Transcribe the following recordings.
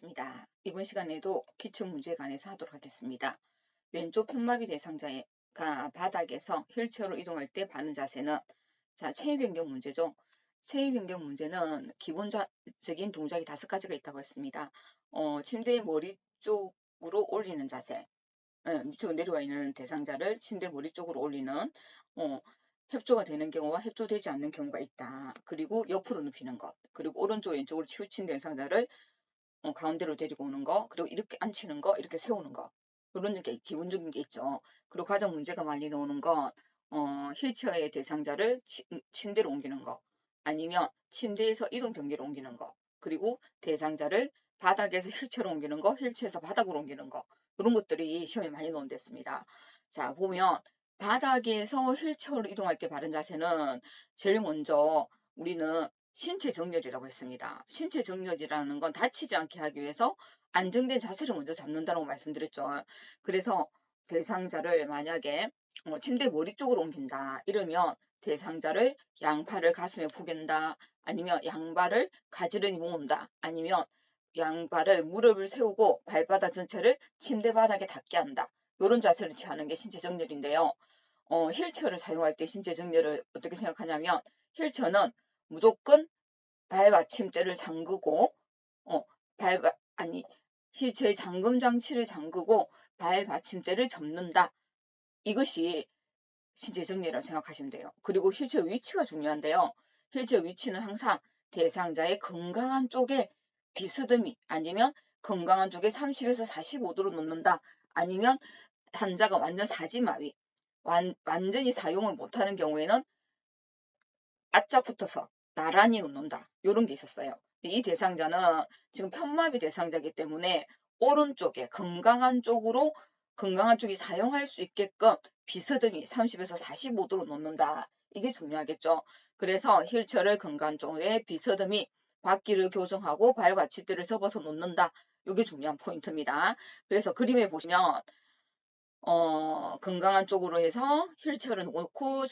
반갑습니다. 이번 시간에도 기출문제에 관해서 하도록 하겠습니다. 왼쪽 편마비 대상자가 바닥에서 휠체어로 이동할 때 바른 자세는 체위 변경 문제죠. 체위 변경 문제는 기본적인 동작이 5가지가 있다고 했습니다. 침대의 머리 쪽으로 올리는 자세, 밑으로 내려와 있는 대상자를 침대 머리 쪽으로 올리는 협조가 되는 경우와 협조되지 않는 경우가 있다. 그리고 옆으로 눕히는 것, 그리고 오른쪽 왼쪽으로 치우친 대상자를 가운데로 데리고 오는 거, 그리고 이렇게 앉히는 거, 이렇게 세우는 거. 그런 게 기본적인 게 있죠. 그리고 가장 문제가 많이 나오는 건 휠체어의 대상자를 침대로 옮기는 거, 아니면 침대에서 이동 경계로 옮기는 거, 그리고 대상자를 바닥에서 휠체어로 옮기는 거, 휠체어에서 바닥으로 옮기는 거. 이런 것들이 시험에 많이 나온댔습니다. 자, 보면 바닥에서 휠체어로 이동할 때 바른 자세는 제일 먼저 우리는 신체 정렬이라고 했습니다. 신체 정렬이라는 건 다치지 않게 하기 위해서 안정된 자세를 먼저 잡는다고 말씀드렸죠. 그래서 대상자를 만약에 침대 머리 쪽으로 옮긴다 이러면 대상자를 양팔을 가슴에 포갠다, 아니면 양발을 가지런히 모은다, 아니면 양발을 무릎을 세우고 발바닥 전체를 침대 바닥에 닿게 한다. 이런 자세를 취하는 게 신체 정렬인데요. 휠체어를 사용할 때 신체 정렬을 어떻게 생각하냐면, 휠체어는 무조건 발 받침대를 잠그고 휠체어의 잠금 장치를 잠그고 발 받침대를 접는다. 이것이 신체 정렬이라고 생각하시면 돼요. 그리고 휠체어 위치가 중요한데요. 휠체어 위치는 항상 대상자의 건강한 쪽에 비스듬히, 아니면 건강한 쪽에 30에서 45도로 놓는다. 아니면 환자가 완전 사지마비, 완전히 사용을 못하는 경우에는 바짝 붙어서 나란히 놓는다. 이런 게 있었어요. 이 대상자는 지금 편마비 대상자이기 때문에 오른쪽에 건강한 쪽이 사용할 수 있게끔 비스듬히 30에서 45도로 놓는다. 이게 중요하겠죠. 그래서 휠체어를 건강한 쪽에 비스듬히 바퀴를 교정하고 발 받침대를 접어서 놓는다. 이게 중요한 포인트입니다. 그래서 그림에 보시면 건강한 쪽으로 해서 휠체어를 놓고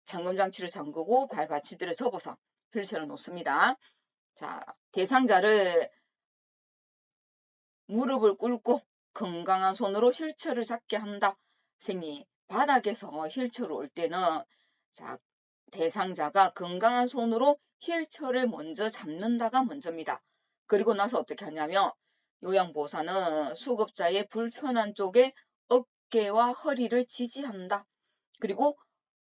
잠금 장치를 잠그고 발 받침대를 접어서 휠체어를 놓습니다. 자, 대상자를 무릎을 꿇고 건강한 손으로 휠체어를 잡게 한다. 선생님, 바닥에서 휠체어를 올 때는 대상자가 건강한 손으로 휠체어를 먼저 잡는다가 먼저입니다. 그리고 나서 어떻게 하냐면, 요양보호사는 수급자의 불편한 쪽에 어깨와 허리를 지지한다. 그리고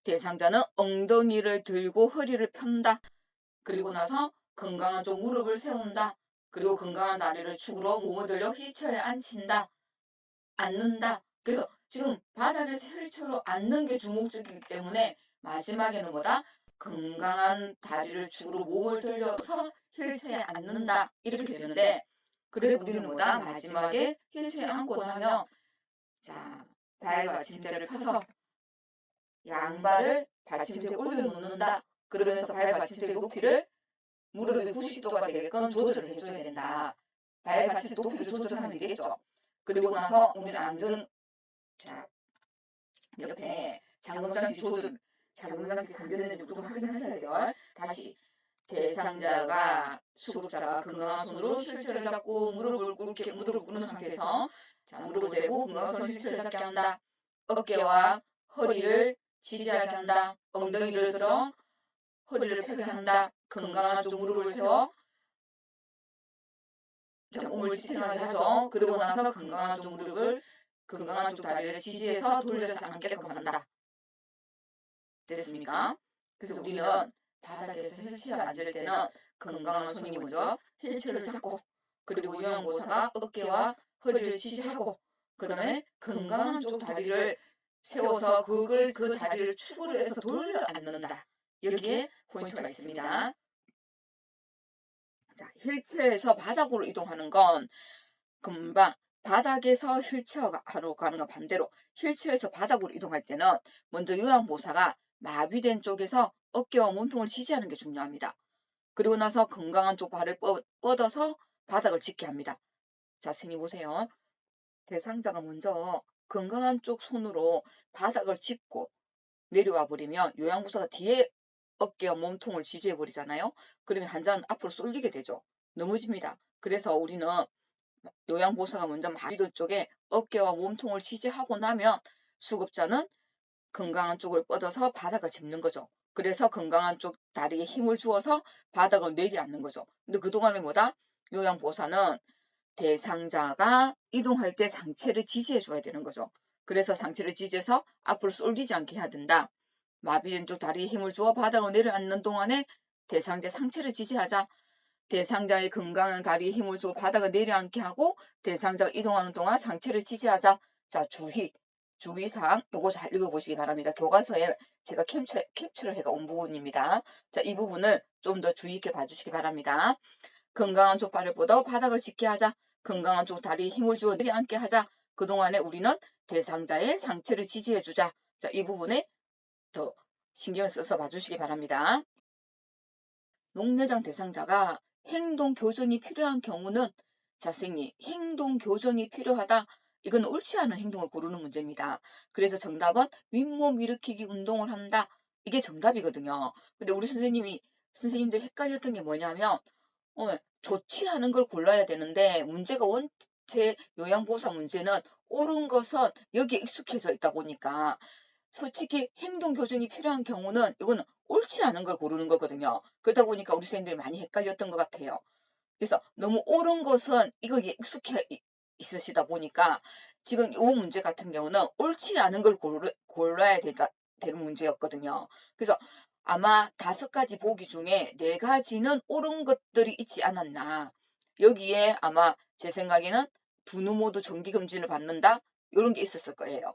대상자는 엉덩이를 들고 허리를 편다. 그리고 나서 건강한 쪽 무릎을 세운다. 그리고 건강한 다리를 축으로 몸을 들려 휠체어에 앉는다. 그래서 지금 바닥에서 휠체어로 앉는 게 주목적이기 때문에 마지막에는 뭐다? 건강한 다리를 축으로 몸을 들려서 휠체어에 앉는다. 이렇게 되는데, 그래도 우리는 뭐다? 마지막에 휠체어에 앉고 나면 발 받침대를 펴서 양발을 받침대에 올려놓는다. 그러면서 발 받침대 높이를 무릎이 90도가 되게끔 조절을 해줘야 된다. 발 받침대 높이를 조절하면 되겠죠. 그리고 나서 우리는 옆에 잠금장치 잠겨있는지 무조건 확인하셔야 돼요. 다시 대상자가 수급자가 건강한 손으로 휠체어를 잡고 무릎을 꿇는 상태에서 무릎을 대고 건강한 손으로 휠체어를 잡게 한다. 어깨와 허리를 지지하게 한다. 엉덩이를 들어 허리를 펴게 한다. 건강한 쪽 무릎을 세워 몸을 지탱하게 하죠. 그리고 나서 건강한 쪽 다리를 지지해서 돌려서 앉게끔 한다. 됐습니까? 그래서 우리는 바닥에서 휠체어에 앉을 때는 건강한 손이 먼저 휠체어를 잡고, 그리고 요양보호사가 어깨와 허리를 지지하고, 그 다음에 건강한 쪽 다리를 세워서 그 다리를 축으로 해서 돌려 앉는다. 여기에 포인트가 있습니다. 휠체어에서 바닥으로 이동하는 건 금방 바닥에서 휠체어로 가는 건 반대로, 휠체어에서 바닥으로 이동할 때는 먼저 요양보호사가 마비된 쪽에서 어깨와 몸통을 지지하는 게 중요합니다. 그리고 나서 건강한 쪽 발을 뻗어서 바닥을 짚게 합니다. 자, 선생님 보세요. 대상자가 먼저 건강한 쪽 손으로 바닥을 짚고 내려와 버리면 요양보호사가 뒤에 어깨와 몸통을 지지해 버리잖아요. 그러면 환자는 앞으로 쏠리게 되죠. 넘어집니다. 그래서 우리는 요양보호사가 먼저 마비도 쪽에 어깨와 몸통을 지지하고 나면 수급자는 건강한 쪽을 뻗어서 바닥을 짚는 거죠. 그래서 건강한 쪽 다리에 힘을 주어서 바닥을 내리앉는 거죠. 근데 그동안에 뭐다? 요양보호사는 대상자가 이동할 때 상체를 지지해 줘야 되는 거죠. 그래서 상체를 지지해서 앞으로 쏠리지 않게 해야 된다. 마비된 쪽 다리에 힘을 주어 바닥을 내려앉는 동안에 대상자 상체를 지지하자. 대상자의 건강한 다리에 힘을 주어 바닥을 내려앉게 하고 대상자가 이동하는 동안 상체를 지지하자. 자, 주의사항 요거 잘 읽어보시기 바랍니다. 교과서에 제가 캡처를 해가 온 부분입니다. 자, 이 부분을 좀 더 주의 있게 봐주시기 바랍니다. 건강한 쪽 발을 뻗어 바닥을 짚게 하자. 건강한 쪽 다리에 힘을 주어 내려앉게 하자. 그동안에 우리는 대상자의 상체를 지지해주자. 자, 이 부분에 더 신경 써서 봐주시기 바랍니다. 녹내장 대상자가 행동 교정이 필요한 경우는 자, 선생님, 행동 교정이 필요하다. 이건 옳지 않은 행동을 고르는 문제입니다. 그래서 정답은 윗몸 일으키기 운동을 한다. 이게 정답이거든요. 근데 우리 선생님들 헷갈렸던 게 뭐냐면 좋지 않은 걸 골라야 되는데 문제가 원체 요양보호사 문제는 옳은 것은 여기에 익숙해져 있다 보니까 솔직히 행동 교정이 필요한 경우는 이거는 옳지 않은 걸 고르는 거거든요. 그러다 보니까 우리 선생님들이 많이 헷갈렸던 것 같아요. 그래서 너무 옳은 것은 이거에 익숙해 있으시다 보니까 지금 이 문제 같은 경우는 옳지 않은 걸 골라야 되는 문제였거든요. 그래서 아마 5가지 보기 중에 4가지는 옳은 것들이 있지 않았나. 여기에 아마 제 생각에는 두 눈 모두 정기검진을 받는다. 이런 게 있었을 거예요.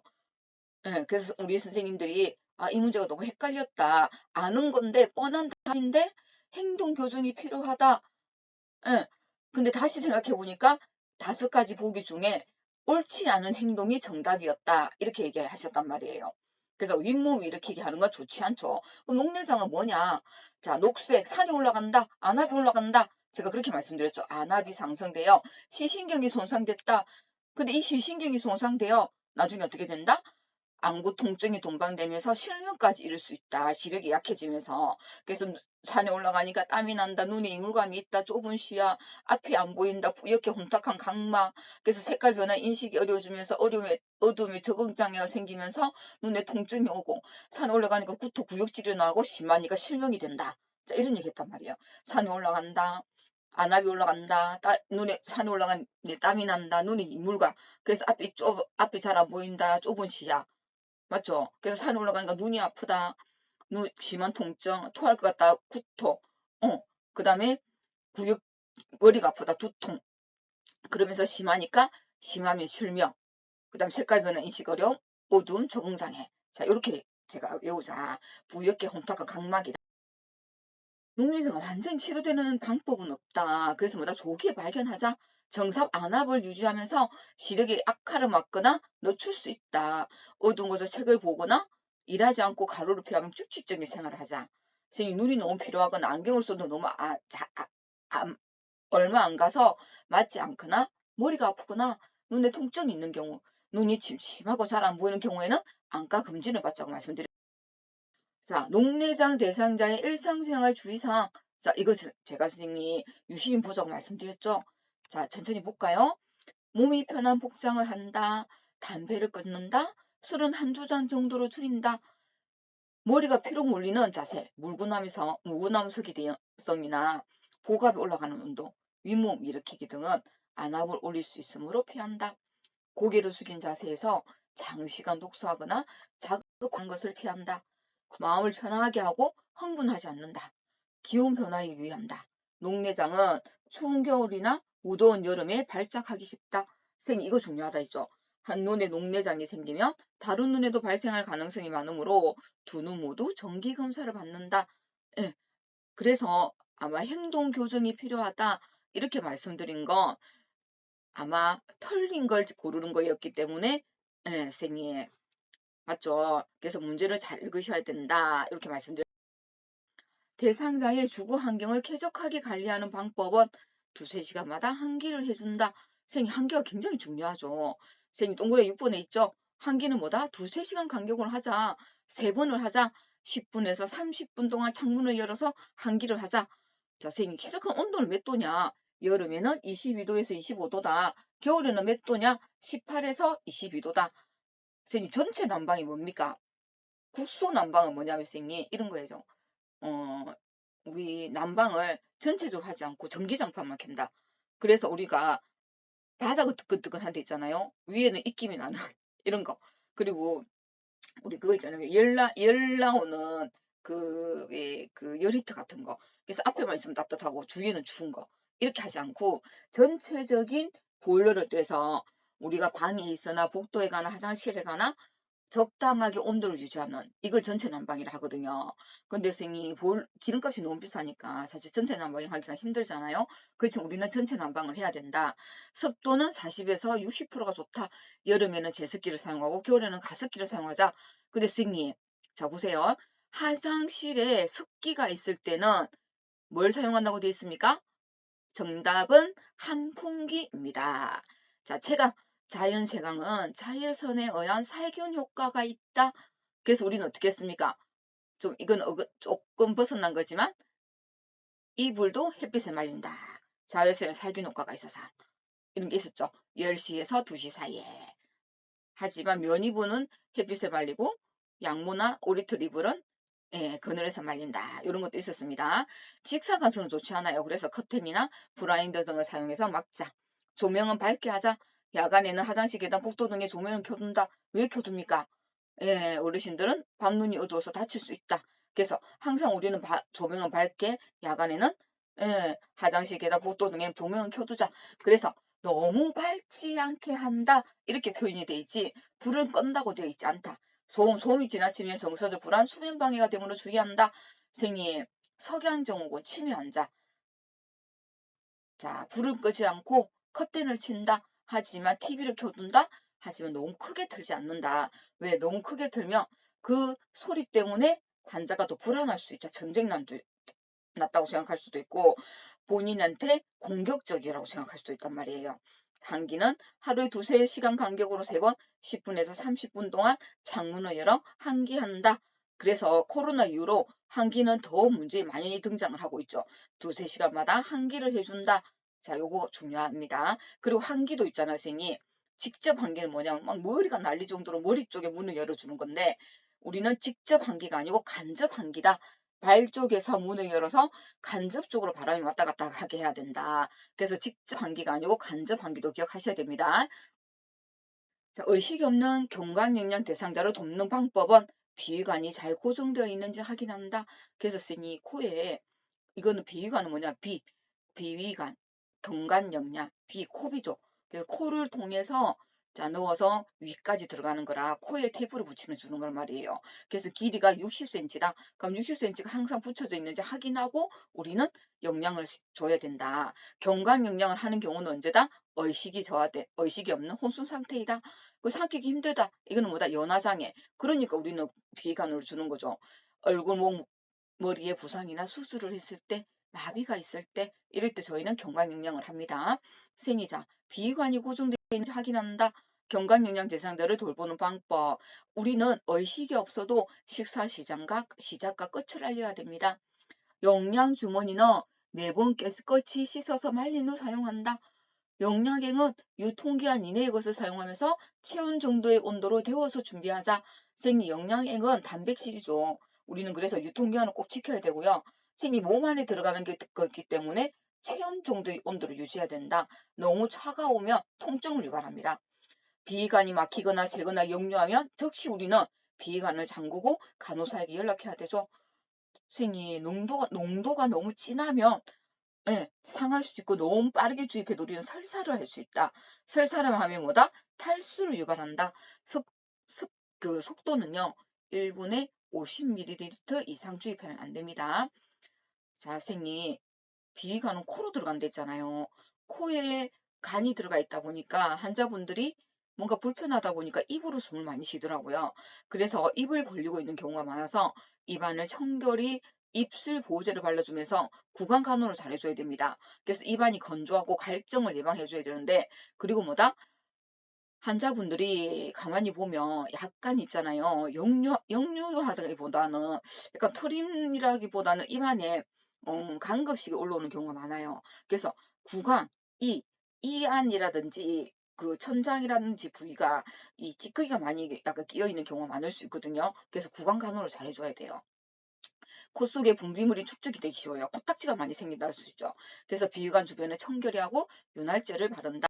네, 그래서 우리 선생님들이 이 문제가 너무 헷갈렸다. 아는 건데 뻔한 답인데 행동 교정이 필요하다. 예. 근데 다시 생각해 보니까 5가지 보기 중에 옳지 않은 행동이 정답이었다. 이렇게 얘기하셨단 말이에요. 그래서 윗몸 일으키게 하는 건 좋지 않죠. 그럼 녹내장은 뭐냐? 자, 녹색, 산이 올라간다, 안압이 올라간다. 제가 그렇게 말씀드렸죠. 안압이 상승되어 시신경이 손상됐다. 근데 이 시신경이 손상되어 나중에 어떻게 된다? 안구 통증이 동반되면서 실명까지 이를 수 있다. 시력이 약해지면서. 그래서 산에 올라가니까 땀이 난다. 눈에 이물감이 있다. 좁은 시야. 앞이 안 보인다. 부옇게 혼탁한 각막. 그래서 색깔 변화 인식이 어려워지면서 어두움에 적응장애가 생기면서 눈에 통증이 오고 산에 올라가니까 구토 구역질이 나고 심하니까 실명이 된다. 자, 이런 얘기 했단 말이에요. 산에 올라간다. 안압이 올라간다. 산에 올라간 땀이 난다. 눈에 이물감. 그래서 앞이 잘 안 보인다. 좁은 시야. 맞죠? 그래서 산에 올라가니까 눈이 아프다. 심한 통증, 토할 것 같다. 구토. 그 다음에 머리가 아프다. 두통. 그러면서 심하면 실명. 그 다음 색깔 변화 인식 어려움, 어두움, 적응장애. 자, 이렇게 제가 외우자. 부엽게 혼탁한 각막이다. 녹내장가 완전히 치료되는 방법은 없다. 그래서 뭐다? 조기에 발견하자. 정상 안압을 유지하면서 시력이 악화를 막거나 늦출 수 있다. 어두운 곳에서 책을 보거나 일하지 않고 가로를 피하면 규칙적인 생활을 하자. 선생님 눈이 너무 필요하거나 안경을 써도 너무 얼마 안 가서 맞지 않거나 머리가 아프거나 눈에 통증이 있는 경우 눈이 침침하고 잘 안 보이는 경우에는 안과 검진을 받자고 말씀드렸습니다. 자, 녹내장 대상자의 일상생활 주의사항. 자, 이것은 제가 선생님이 유심히 보자고 말씀드렸죠. 자, 천천히 볼까요? 몸이 편한 복장을 한다. 담배를 끊는다. 술은 한두 잔 정도로 줄인다. 머리가 피록 몰리는 자세, 물구나무서기성이나 복압이 올라가는 운동, 윗몸 일으키기 등은 안압을 올릴 수 있으므로 피한다. 고개를 숙인 자세에서 장시간 독서하거나 자극한 것을 피한다. 마음을 편안하게 하고 흥분하지 않는다. 기온 변화에 유의한다. 녹내장은 추운 겨울이나 무더운 여름에 발작하기 쉽다. 선생님 이거 중요하다 했죠. 한눈에 녹내장이 생기면 다른 눈에도 발생할 가능성이 많으므로 두 눈 모두 정기 검사를 받는다. 예, 그래서 아마 행동 교정이 필요하다 이렇게 말씀드린 건 아마 털린 걸 고르는 거였기 때문에 선생님 맞죠? 그래서 문제를 잘 읽으셔야 된다 이렇게 말씀드렸습니다. 대상자의 주거 환경을 쾌적하게 관리하는 방법은 2~3시간마다 환기를 해준다. 선생님 환기가 굉장히 중요하죠. 선생님 동그라미 6번에 있죠? 환기는 뭐다? 2~3시간 간격으로 하자. 3번을 하자. 10분에서 30분 동안 창문을 열어서 환기를 하자. 자, 선생님 쾌적한 온도는 몇 도냐? 여름에는 22도에서 25도다. 겨울에는 몇 도냐? 18에서 22도다. 선생님, 전체 난방이 뭡니까? 국소 난방은 뭐냐면 선생님, 이런 거예요. 우리 난방을 전체적으로 하지 않고 전기장판만 켠다. 그래서 우리가 바닥은 뜨끈뜨끈한 데 있잖아요. 위에는 입김이 나는 이런 거. 그리고 우리 그거 있잖아요. 열 나오는 그 열히터 같은 거. 그래서 앞에만 있으면 따뜻하고 주위는 추운 거. 이렇게 하지 않고 전체적인 보일러를 떼서 우리가 방에 있거나 복도에 가나 화장실에 가나 적당하게 온도를 유지하는 이걸 전체 난방이라 하거든요. 근데 선생님 기름값이 너무 비싸니까 사실 전체 난방이 하기가 힘들잖아요. 그렇지만 우리는 전체 난방을 해야 된다. 습도는 40에서 60%가 좋다. 여름에는 제습기를 사용하고 겨울에는 가습기를 사용하자. 근데 선생님, 자 보세요. 화장실에 습기가 있을 때는 뭘 사용한다고 되어 있습니까? 정답은 환풍기입니다. 자, 자연세광은 자외선에 의한 살균 효과가 있다. 그래서 우리는 어떻게 했습니까? 이건 조금 벗어난 거지만 이불도 햇빛에 말린다. 자외선에 살균 효과가 있어서 이런 게 있었죠. 10시에서 2시 사이에. 하지만 면이불은 햇빛에 말리고 양모나 오리털 이불은 그늘에서 말린다. 이런 것도 있었습니다. 직사광선은 좋지 않아요. 그래서 커튼이나 블라인드 등을 사용해서 막자. 조명은 밝게 하자. 야간에는 화장실, 계단, 복도 등에 조명을 켜둔다. 왜 켜둡니까? 어르신들은 밤눈이 어두워서 다칠 수 있다. 그래서 항상 우리는 조명은 밝게, 야간에는 화장실, 계단, 복도 등에 조명을 켜두자. 그래서 너무 밝지 않게 한다. 이렇게 표현이 돼 있지 불을 끈다고 되어 있지 않다. 소음이 지나치면 정서적 불안, 수면 방해가 되므로 주의한다. 선생님, 석양증후군 치매 환자. 자, 불을 끄지 않고 커튼을 친다. 하지만 TV를 켜둔다. 하지만 너무 크게 틀지 않는다. 왜? 너무 크게 틀면 그 소리 때문에 환자가 더 불안할 수 있죠. 전쟁 났다고 생각할 수도 있고 본인한테 공격적이라고 생각할 수도 있단 말이에요. 환기는 하루에 2~3시간 간격으로 3번 10분에서 30분 동안 창문을 열어 환기한다. 그래서 코로나 이후로 환기는 더 문제에 많이 등장을 하고 있죠. 2~3시간마다 환기를 해준다. 자, 요거 중요합니다. 그리고 환기도 있잖아요, 선생님. 직접 환기는 뭐냐면 막 머리가 날릴 정도로 머리 쪽에 문을 열어주는 건데 우리는 직접 환기가 아니고 간접 환기다. 발 쪽에서 문을 열어서 간접적으로 바람이 왔다 갔다 하게 해야 된다. 그래서 직접 환기가 아니고 간접 환기도 기억하셔야 됩니다. 자, 의식이 없는 경관영양 대상자를 돕는 방법은 비위관이 잘 고정되어 있는지 확인한다. 그래서 쓰니 코에 이거는 비위관은 뭐냐? 비위관, 경관영양, 코비죠. 그래서 코를 통해서 자 넣어서 위까지 들어가는 거라 코에 테이프를 붙이면 주는 걸 말이에요. 그래서 길이가 60cm다. 그럼 60cm가 항상 붙여져 있는지 확인하고 우리는 영양을 줘야 된다. 경관영양을 하는 경우는 언제다? 의식이 없는 혼수 상태이다. 그 삼키기 힘들다. 이거는 뭐다? 연화장애. 그러니까 우리는 비관으로 주는 거죠. 얼굴, 머리에 부상이나 수술을 했을 때 마비가 있을 때 이럴 때 저희는 경관영양을 합니다. 생이자 비관이 고정되는지 확인한다. 경관영양 대상자를 돌보는 방법. 우리는 의식이 없어도 식사 시작과 끝을 알려야 됩니다. 영양주머니는 매번 깨끗이 씻어서 말린 후 사용한다. 영양액은 유통기한 이내의 것을 사용하면서 체온 정도의 온도로 데워서 준비하자. 선생님, 영양액은 단백질이죠. 우리는 그래서 유통기한을 꼭 지켜야 되고요. 선생님, 몸 안에 들어가는 거기 때문에 체온 정도의 온도를 유지해야 된다. 너무 차가우면 통증을 유발합니다. 비위관이 막히거나 새거나 역류하면 즉시 우리는 비위관을 잠그고 간호사에게 연락해야 되죠. 선생님, 농도가 너무 진하면 상할 수 있고 너무 빠르게 주입해도 우리는 설사를 할 수 있다. 설사를 하면 뭐다? 탈수를 유발한다. 속도는요. 1분에 50ml 이상 주입하면 안 됩니다. 자, 선생님. 비위관은 코로 들어간다 했잖아요. 코에 간이 들어가 있다 보니까 환자분들이 뭔가 불편하다 보니까 입으로 숨을 많이 쉬더라고요. 그래서 입을 벌리고 있는 경우가 많아서 입안을 청결히 입술 보호제를 발라주면서 구강 간호를 잘해줘야 됩니다. 그래서 입안이 건조하고 갈증을 예방해줘야 되는데 그리고 뭐다? 환자분들이 가만히 보면 약간 있잖아요. 역류하다기보다는 약간 트림이라기보다는 입안에 간급식이 올라오는 경우가 많아요. 그래서 구강, 이안이라든지 그 천장이라든지 부위가 이 찌꺼기가 많이 약간 끼어 있는 경우가 많을 수 있거든요. 그래서 구강 간호를 잘 해줘야 돼요. 코 속에 분비물이 축적이 되기 쉬워요. 코딱지가 많이 생긴다 할 수 있죠. 그래서 비위관 주변에 청결히하고 윤활제를 바른다.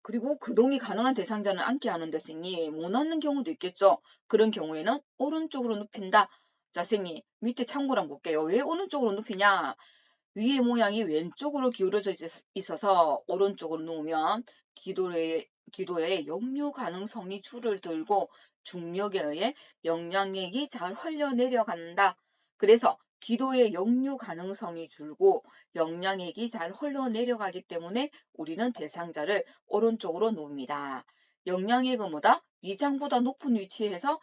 그리고 그동이 가능한 대상자는 앉게 하는데 선생님 못 앉는 경우도 있겠죠. 그런 경우에는 오른쪽으로 눕힌다. 자 선생님 밑에 참고로 한번 볼게요. 왜 오른쪽으로 눕히냐. 위의 모양이 왼쪽으로 기울어져 있어서 오른쪽으로 누우면 기도에 역류 가능성이 줄어들고 중력에 의해 영양액이 잘 흘러내려간다. 그래서 기도의 역류 가능성이 줄고 영양액이 잘 흘러내려가기 때문에 우리는 대상자를 오른쪽으로 놓습니다. 영양액은 뭐다? 위장보다 높은 위치에서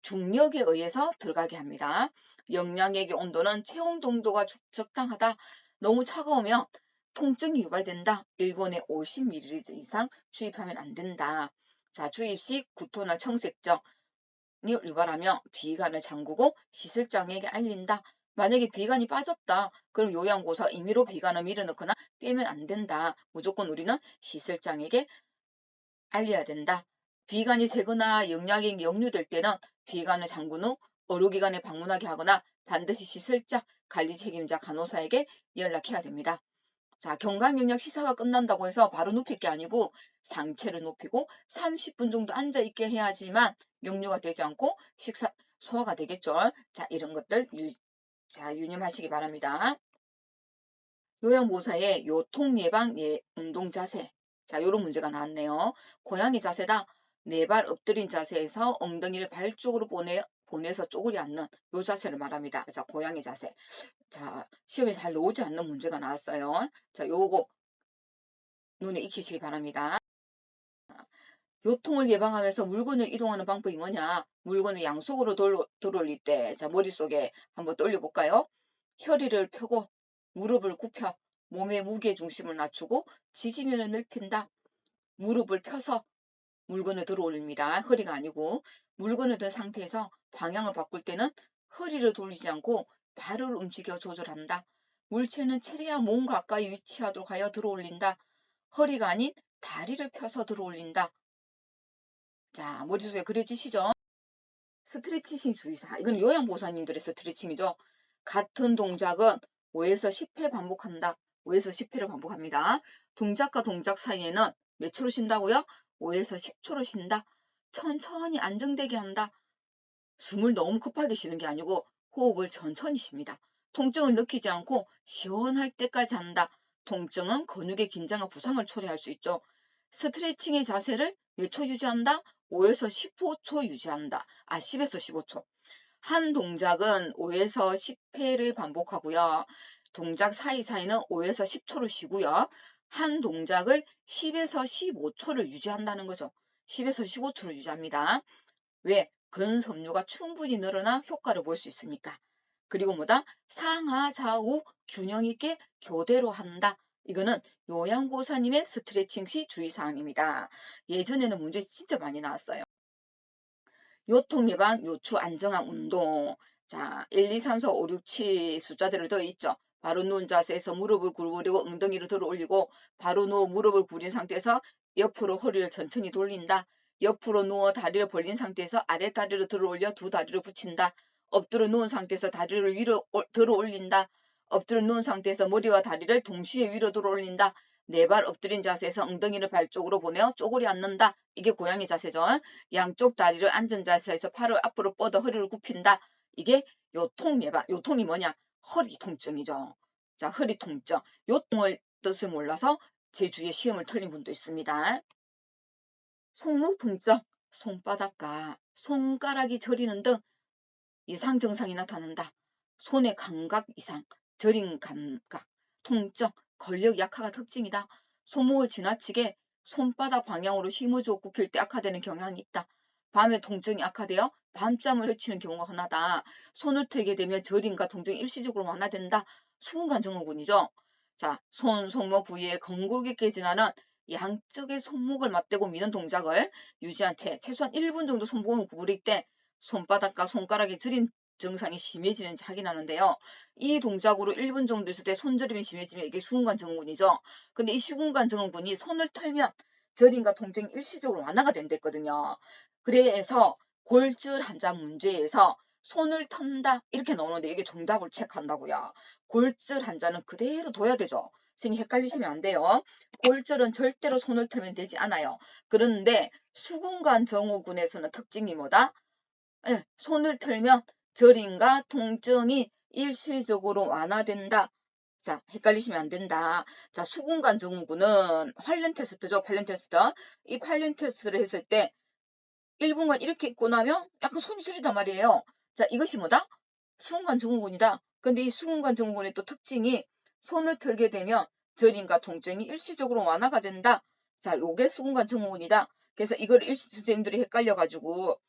중력에 의해서 들어가게 합니다. 영양액의 온도는 체온 동도가 적당하다. 너무 차가우면 통증이 유발된다. 1권에 50ml 이상 주입하면 안 된다. 자, 주입 시 구토나 청색증이 유발하며 비관을 잠그고 시설장에게 알린다. 만약에 비관이 빠졌다. 그럼 요양보호사 임의로 비관을 밀어넣거나 빼면 안 된다. 무조건 우리는 시설장에게 알려야 된다. 비관이 새거나 영양액이 역류될 때는 비관을 잠근 후 의료기관에 방문하게 하거나 반드시 시설자, 관리 책임자 간호사에게 연락해야 됩니다. 자, 경감영양 시사가 끝난다고 해서 바로 눕힐 게 아니고 상체를 높이고 30분 정도 앉아있게 해야지만 역류가 되지 않고 소화가 되겠죠. 자, 이런 것들 유념하시기 바랍니다. 요양보호사의 요통 예방 운동 자세. 자, 요런 문제가 나왔네요. 고양이 자세다. 네 발 엎드린 자세에서 엉덩이를 발 쪽으로 보내서 쪼그려 앉는 요 자세를 말합니다. 자, 고양이 자세. 자, 시험에 잘 나오지 않는 문제가 나왔어요. 자, 요거 눈에 익히시기 바랍니다. 요통을 예방하면서 물건을 이동하는 방법이 뭐냐? 물건을 양쪽으로 들어올릴 때, 자, 머릿속에 한번 떠올려볼까요? 허리를 펴고 무릎을 굽혀 몸의 무게 중심을 낮추고 지지면을 넓힌다. 무릎을 펴서 물건을 들어 올립니다. 허리가 아니고 물건을 든 상태에서 방향을 바꿀 때는 허리를 돌리지 않고 발을 움직여 조절한다. 물체는 최대한 몸 가까이 위치하도록 하여 들어 올린다. 허리가 아닌 다리를 펴서 들어 올린다. 자, 머릿속에 그려지시죠? 스트레칭 주의사. 이건 요양보호사님들의 스트레칭이죠. 같은 동작은 5에서 10회 반복한다. 5에서 10회를 반복합니다. 동작과 동작 사이에는 몇 초로 쉰다고요? 5에서 10초로 쉰다. 천천히 안정되게 한다. 숨을 너무 급하게 쉬는 게 아니고 호흡을 천천히 쉽니다. 통증을 느끼지 않고 시원할 때까지 한다. 통증은 근육의 긴장과 부상을 초래할 수 있죠. 스트레칭의 자세를 몇 초 유지한다? 5에서 15초 유지한다. 10에서 15초. 한 동작은 5에서 10회를 반복하고요. 동작 사이사이는 5에서 10초를 쉬고요. 한 동작을 10에서 15초를 유지한다는 거죠. 10에서 15초를 유지합니다. 왜? 근섬유가 충분히 늘어나 효과를 볼 수 있으니까. 그리고 뭐다? 상하 좌우 균형 있게 교대로 한다. 이거는 요양보호사님의 스트레칭 시 주의사항입니다. 예전에는 문제 진짜 많이 나왔어요. 요통 예방, 요추 안정한 운동. 자, 1, 2, 3, 4, 5, 6, 7 숫자대로 되어 있죠. 바로 누운 자세에서 무릎을 구부리고 엉덩이를 들어 올리고 바로 누워 무릎을 구린 상태에서 옆으로 허리를 천천히 돌린다. 옆으로 누워 다리를 벌린 상태에서 아래 다리를 들어 올려 두 다리를 붙인다. 엎드려 누운 상태에서 다리를 위로 들어 올린다. 엎드려 누운 상태에서 머리와 다리를 동시에 위로 들어 올린다. 네 발 엎드린 자세에서 엉덩이를 발 쪽으로 보내어 쪼그려 앉는다. 이게 고양이 자세죠. 양쪽 다리를 앉은 자세에서 팔을 앞으로 뻗어 허리를 굽힌다. 이게 요통 예방. 요통이 뭐냐? 허리 통증이죠. 자, 허리 통증. 요통을 뜻을 몰라서 제 주위에 시험을 틀린 분도 있습니다. 손목 통증. 손바닥과 손가락이 저리는 등 이상 증상이 나타난다. 손의 감각 이상, 저린 감각, 통증, 근력 약화가 특징이다. 손목을 지나치게 손바닥 방향으로 힘을 주어 굽힐 때 악화되는 경향이 있다. 밤에 통증이 악화되어 밤잠을 설치는 경우가 흔하다. 손을 틀게 되면 저림과 통증이 일시적으로 완화된다. 수분관 증후군이죠. 자, 손, 손목 부위에 건골게 지나는 양쪽의 손목을 맞대고 미는 동작을 유지한 채 최소한 1분 정도 손목을 구부릴 때 손바닥과 손가락이 저린 증상이 심해지는지 확인하는데요. 이 동작으로 1분 정도 있을 때 손저림이 심해지면 이게 수근관 증후군이죠. 근데 이 수근관 증후군이 손을 털면 저림과 통증이 일시적으로 완화가 된댔거든요. 그래서 골절 환자 문제에서 손을 턴다 이렇게 나오는데 이게 정답을 체크한다고요. 골절 환자는 그대로 둬야 되죠. 선생님 헷갈리시면 안 돼요. 골절은 절대로 손을 털면 되지 않아요. 그런데 수근관 증후군에서는 특징이 뭐다? 예, 손을 털면 저림과 통증이 일시적으로 완화된다. 자, 헷갈리시면 안 된다. 자, 수근관 증후군은 활련 테스트죠. 활련 테스트. 이 활련 테스트를 했을 때 1분간 이렇게 있고 나면 약간 손이 저리단 말이에요. 자, 이것이 뭐다? 수근관 증후군이다. 근데 이 수근관 증후군의 또 특징이 손을 털게 되면 저림과 통증이 일시적으로 완화가 된다. 자, 요게 수근관 증후군이다. 그래서 이걸 일시 선생님들이 헷갈려가지고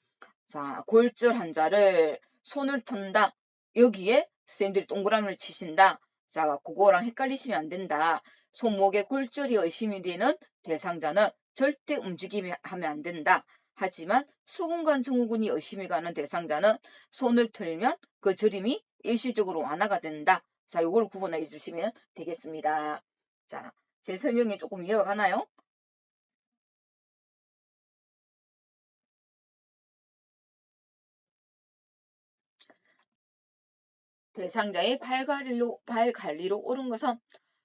자, 골절 환자를 손을 턴다. 여기에 선생님들이 동그라미를 치신다. 자, 그거랑 헷갈리시면 안 된다. 손목에 골절이 의심이 되는 대상자는 절대 움직이면 하면 안 된다. 하지만 수근관 증후군이 의심이 가는 대상자는 손을 틀면 그 저림이 일시적으로 완화가 된다. 자, 이걸 구분해 주시면 되겠습니다. 자, 제 설명이 조금 이어가나요? 대상자의 발 관리로 옳은 것은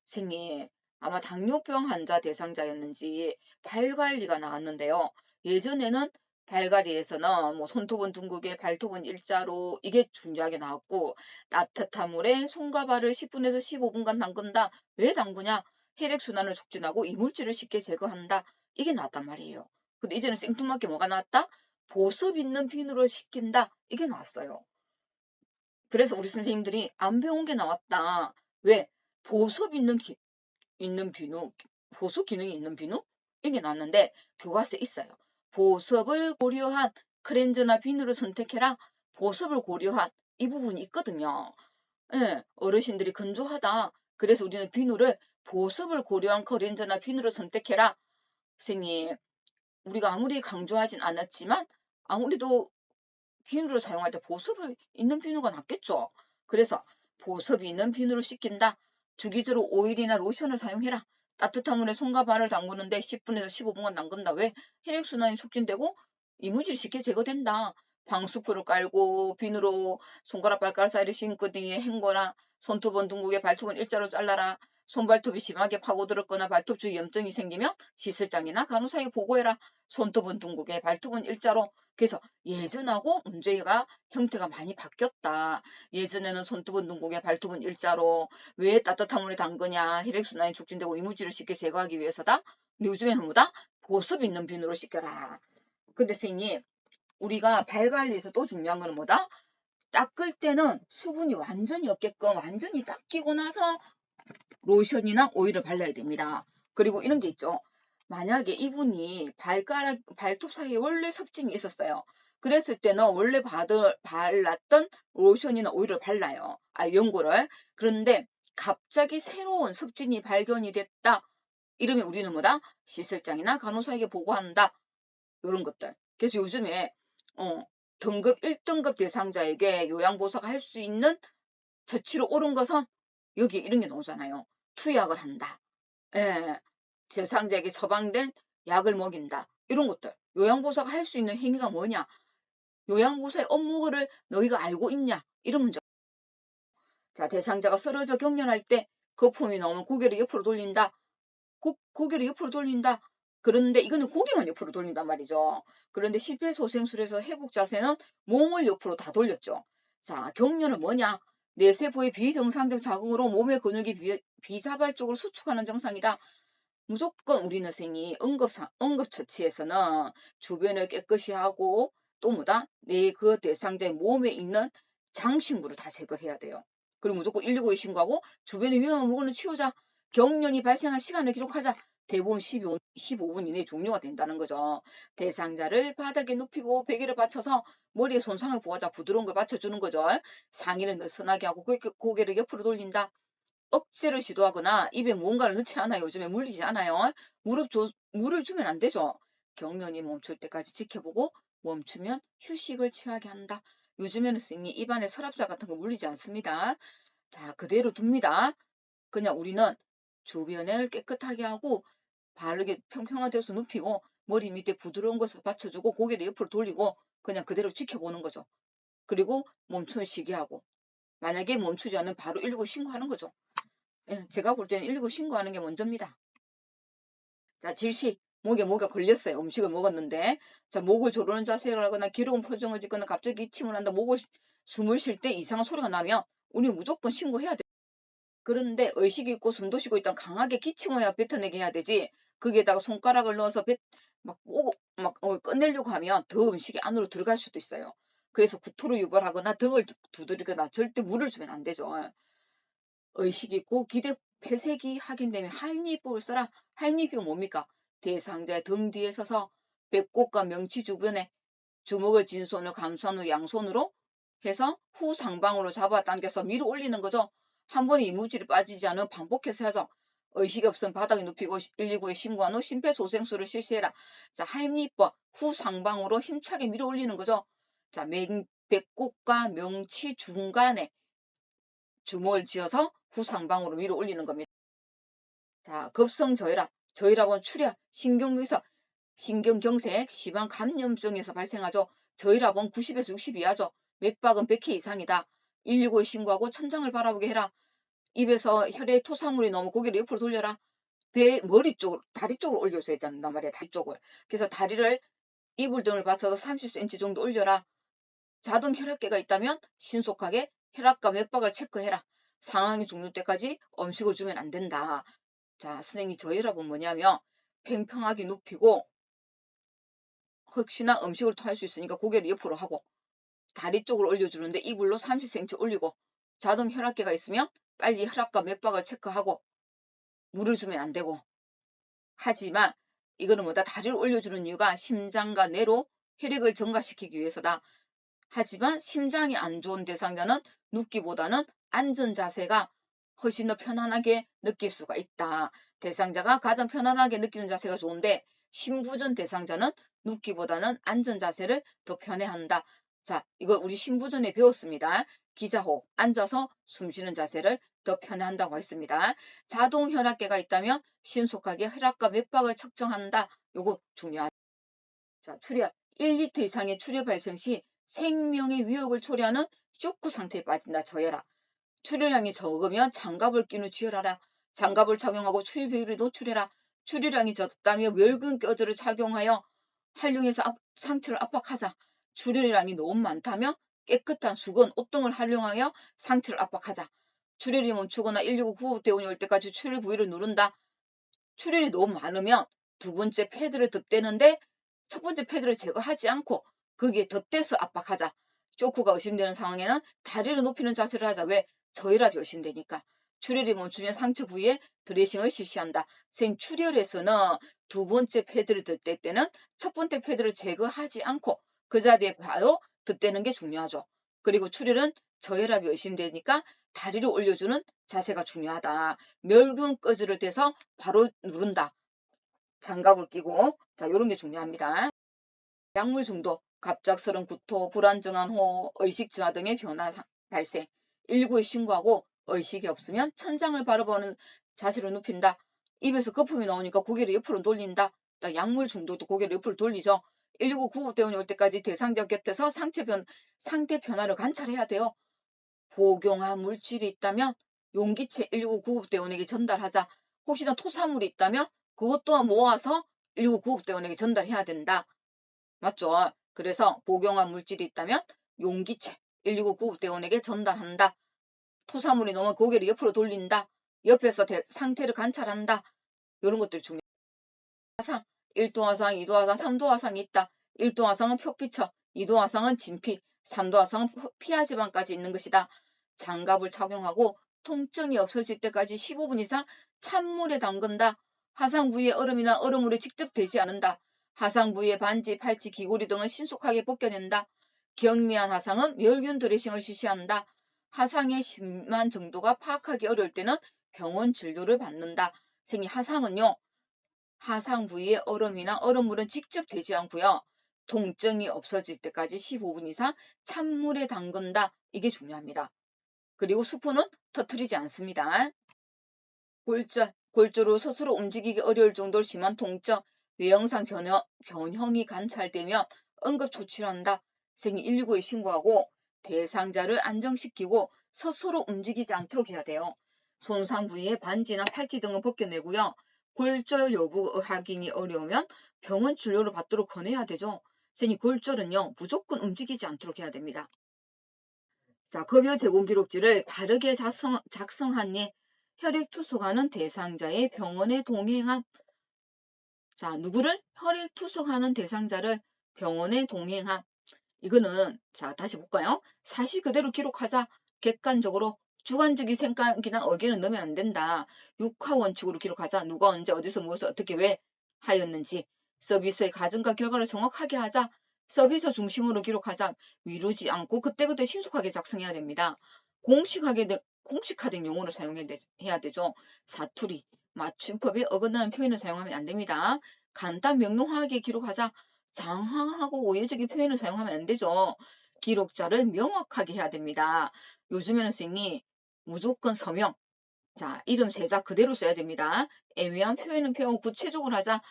선생님 아마 당뇨병 환자 대상자였는지 발 관리가 나왔는데요. 예전에는 발 관리에서는 뭐 손톱은 둥글게 발톱은 일자로 이게 중요하게 나왔고 따뜻한 물에 손과 발을 10분에서 15분간 담근다. 왜 담그냐? 혈액순환을 촉진하고 이물질을 쉽게 제거한다. 이게 나왔단 말이에요. 근데 이제는 생뚱맞게 뭐가 나왔다? 보습 있는 비누로 식힌다. 이게 나왔어요. 그래서 우리 선생님들이 안 배운 게 나왔다. 왜? 보습 있는 비누, 보습 기능이 있는 비누? 이게 나왔는데 교과서에 있어요. 보습을 고려한 클렌저나 비누를 선택해라. 보습을 고려한 이 부분이 있거든요. 예, 어르신들이 건조하다. 그래서 우리는 비누를 보습을 고려한 클렌저나 비누를 선택해라. 선생님, 우리가 아무리 강조하진 않았지만 아무래도 비누를 사용할 때 보습이 있는 비누가 낫겠죠. 그래서 보습이 있는 비누로 씻긴다. 주기적으로 오일이나 로션을 사용해라. 따뜻한 물에 손과 발을 담그는데 10분에서 15분간 담근다. 왜? 혈액순환이 촉진되고 이물질이 쉽게 제거된다. 방수포를 깔고 비누로 손가락 발가락 사이를 싱크대에 헹궈라. 손톱은 둥글게 발톱은 일자로 잘라라. 손발톱이 심하게 파고들었거나 발톱 주위 염증이 생기면 시술장이나 간호사에게 보고해라. 손톱은 둥글게 발톱은 일자로. 그래서 예전하고 문제가 형태가 많이 바뀌었다. 예전에는 손톱은 둥글게 발톱은 일자로. 왜 따뜻한 물에 담그냐? 혈액순환이 촉진되고 이물질을 쉽게 제거하기 위해서다. 근데 요즘에는 뭐다? 보습 있는 비누로 씻겨라. 근데 선생님, 우리가 발 관리에서 또 중요한 거는 뭐다? 닦을 때는 수분이 완전히 없게끔 완전히 닦이고 나서 로션이나 오일을 발라야 됩니다. 그리고 이런 게 있죠. 만약에 이분이 발톱 사이에 원래 섭진이 있었어요. 그랬을 때는 원래 발랐던 로션이나 오일을 발라요. 연고를. 그런데 갑자기 새로운 섭진이 발견이 됐다. 이러면 우리는 뭐다? 시술장이나 간호사에게 보고한다. 이런 것들. 그래서 요즘에 등급 1등급 대상자에게 요양보호사가 할 수 있는 저치로 옳은 것은 여기 이런 게 나오잖아요. 투약을 한다. 예, 대상자에게 처방된 약을 먹인다. 이런 것들. 요양보호사가 할 수 있는 행위가 뭐냐? 요양보호사의 업무를 너희가 알고 있냐? 이런 문제. 자, 대상자가 쓰러져 경련할 때 거품이 나오면 고개를 옆으로 돌린다. 고개를 옆으로 돌린다. 그런데 이거는 고개만 옆으로 돌린단 말이죠. 그런데 심폐소생술에서 회복 자세는 몸을 옆으로 다 돌렸죠. 자, 경련은 뭐냐? 뇌세포의 비정상적 자극으로 몸의 근육이 비자발적으로 수축하는 증상이다. 무조건 우리는 선생님 응급처치에서는 주변을 깨끗이 하고 또 뭐다? 그 대상자의 몸에 있는 장신구를 다 제거해야 돼요. 그리고 무조건 119에 신고하고 주변에 위험한 물건을 치우자. 경련이 발생한 시간을 기록하자. 대부분 15분 이내에 종료가 된다는 거죠. 대상자를 바닥에 눕히고 베개를 받쳐서 머리에 손상을 보호하자. 부드러운 걸 받쳐주는 거죠. 상의를 느슨하게 하고 고개를 옆으로 돌린다. 억지를 시도하거나 입에 무언가를 넣지 않아요. 요즘에 물리지 않아요. 물을 주면 안 되죠. 경련이 멈출 때까지 지켜보고 멈추면 휴식을 취하게 한다. 요즘에는 선생님 입안에 서랍자 같은 거 물리지 않습니다. 자, 그대로 둡니다. 그냥 우리는 주변을 깨끗하게 하고 바르게 평평한 데서 눕히고 머리 밑에 부드러운 것을 받쳐주고 고개를 옆으로 돌리고 그냥 그대로 지켜보는 거죠. 그리고 멈춤을 쉬게 하고 만약에 멈추지 않으면 바로 119 신고하는 거죠. 예, 제가 볼 때는 119 신고하는 게 먼저입니다. 자, 질식. 목에 뭐가 걸렸어요. 음식을 먹었는데. 자, 목을 조르는 자세를 하거나 기로운 표정을 짓거나 갑자기 기침을 한다. 숨을 쉴 때 이상한 소리가 나면 우리 무조건 신고해야 돼. 그런데 의식이 있고 숨도 쉬고 있다 강하게 기침을 해야 뱉어내게 해야 되지. 거기에다가 손가락을 넣어서 꺼내려고 하면 더 음식이 안으로 들어갈 수도 있어요. 그래서 구토를 유발하거나 등을 두드리거나 절대 물을 주면 안 되죠. 의식 있고 기대 폐색이 확인되면 할미법을 써라. 할미법은 뭡니까? 대상자의 등 뒤에 서서 배꼽과 명치 주변에 주먹을 쥔 손을 감싼 후 양손으로 해서 후상방으로 잡아당겨서 위로 올리는 거죠. 한 번에 이물질이 빠지지 않으면 반복해서 해서 의식이 없으면 바닥에 눕히고 119에 신고한 후 심폐소생술을 실시해라. 자, 할미법 후상방으로 힘차게 밀어 올리는 거죠. 자, 배꼽과 명치 중간에 주먹을 쥐어서 후상방으로 위로 올리는 겁니다. 자, 급성저혈압, 저혈압은 출혈, 신경경색, 시방 감염증에서 발생하죠. 저혈압은 90에서 60 이하죠. 맥박은 100회 이상이다. 119에 신고하고 천장을 바라보게 해라. 입에서 혈액 토사물이 너무 고개를 옆으로 돌려라. 머리 쪽으로, 다리 쪽으로 올려줘야 된단 말이야. 다리 쪽을. 그래서 다리를 이불 등을 받쳐서 30cm 정도 올려라. 자동 혈압계가 있다면 신속하게 혈압과 맥박을 체크해라. 상황이 종료 때까지 음식을 주면 안 된다. 자, 선생님이 저혈압은 뭐냐면 팽팽하게 눕히고 혹시나 음식을 토할 수 있으니까 고개를 옆으로 하고 다리 쪽으로 올려주는데 이불로 30cm 올리고 자동 혈압계가 있으면 빨리 혈압과 맥박을 체크하고 물을 주면 안 되고 하지만 이거는 뭐다 다리를 올려주는 이유가 심장과 뇌로 혈액을 증가시키기 위해서다. 하지만 심장이 안 좋은 대상자는 눕기보다는 앉은 자세가 훨씬 더 편안하게 느낄 수가 있다. 대상자가 가장 편안하게 느끼는 자세가 좋은데 심부전 대상자는 눕기보다는 앉은 자세를 더 편해한다. 자, 이거 우리 심부전에 배웠습니다. 기자호흡, 앉아서 숨쉬는 자세를 더 편해한다고 했습니다. 자동 혈압계가 있다면 신속하게 혈압과 맥박을 측정한다. 요거 중요하다. 자, 출혈. 1리터 이상의 출혈 발생 시 생명의 위협을 초래하는 쇼크 상태에 빠진다. 저혈압. 출혈량이 적으면 장갑을 낀 후 지혈하라. 장갑을 착용하고 출혈 비율을 노출해라. 출혈량이 적다면 멸균 껴들을 착용하여 활용해서 상처를 압박하자. 출혈량이 너무 많다면 깨끗한 수건, 옷 등을 활용하여 상처를 압박하자. 출혈이 멈추거나 119 구급대원이 올 때까지 출혈 부위를 누른다. 출혈이 너무 많으면 두 번째 패드를 덧대는데 첫 번째 패드를 제거하지 않고 거기에 덧대서 압박하자. 쇼크가 의심되는 상황에는 다리를 높이는 자세를 하자. 왜? 저혈압이 의심되니까. 출혈이 멈추면 상처 부위에 드레싱을 실시한다. 선생님, 출혈에서는 두 번째 패드를 덧댈 때는 첫 번째 패드를 제거하지 않고 그 자리에 바로 덧대는 게 중요하죠. 그리고 출혈은 저혈압이 의심되니까 다리를 올려주는 자세가 중요하다. 멸균 끄지를 대서 바로 누른다. 장갑을 끼고 자, 이런 게 중요합니다. 약물 중독, 갑작스런 구토, 불안정한 호흡, 의식 저하 등의 변화 발생. 119에 신고하고 의식이 없으면 천장을 바라보는 자세로 눕힌다. 입에서 거품이 나오니까 고개를 옆으로 돌린다. 약물 중독도 고개를 옆으로 돌리죠. 119 구급대원이 올 때까지 대상자 곁에서 상태 변화를 관찰해야 돼요. 복용한 물질이 있다면 용기체 119 구급대원에게 전달하자. 혹시나 토사물이 있다면 그것 또한 모아서 119 구급대원에게 전달해야 된다. 맞죠? 그래서 복용한 물질이 있다면 용기체 119 구급대원에게 전달한다. 토사물이 너무 고개를 옆으로 돌린다. 옆에서 상태를 관찰한다. 이런 것들이 중요해요. 화상, 1도 화상, 2도 화상, 3도 화상이 있다. 1도 화상은 표피처, 2도 화상은 진피, 3도 화상은 피하지방까지 있는 것이다. 장갑을 착용하고 통증이 없어질 때까지 15분 이상 찬물에 담근다. 화상 부위에 얼음이나 얼음물이 직접 되지 않는다. 화상 부위의 반지, 팔찌, 귀고리 등은 신속하게 벗겨낸다. 경미한 화상은 멸균 드레싱을 실시한다. 화상의 심한 정도가 파악하기 어려울 때는 병원 진료를 받는다. 선생님, 화상은요. 화상 부위에 얼음이나 얼음물은 직접 되지 않고요. 통증이 없어질 때까지 15분 이상 찬물에 담근다. 이게 중요합니다. 그리고 수포는 터트리지 않습니다. 골절 후 스스로 움직이기 어려울 정도로 심한 통증, 외형상 변형이 관찰되면 응급조치를 한다. 생이 119에 신고하고 대상자를 안정시키고 스스로 움직이지 않도록 해야 돼요. 손상 부위의 반지나 팔찌 등을 벗겨내고요. 골절 여부 확인이 어려우면 병원 진료를 받도록 권해야 되죠. 생이 골절은요, 무조건 움직이지 않도록 해야 됩니다. 자, 급여 제공 기록지를 바르게 작성한 예 혈액 투석하는 대상자의 병원에 동행함. 자, 누구를? 혈액 투석하는 대상자를 병원에 동행함. 이거는 자, 다시 볼까요? 사실 그대로 기록하자. 객관적으로 주관적인 생각이나 의견은 넣으면 안 된다. 육하 원칙으로 기록하자. 누가 언제 어디서 무엇을 어떻게 왜 하였는지. 서비스의 과정과 결과를 정확하게 하자. 서비스 중심으로 기록하자. 미루지 않고 그때그때 신속하게 작성해야 됩니다. 공식화된 용어를 사용해야 되죠. 사투리, 맞춤법에 어긋나는 표현을 사용하면 안 됩니다. 간단 명료하게 기록하자. 장황하고 오해적인 표현을 사용하면 안 되죠. 기록자를 명확하게 해야 됩니다. 요즘에는 선생님이 무조건 서명, 자, 이름 제작 그대로 써야 됩니다. 애매한 표현은 피하고 구체적으로 하자.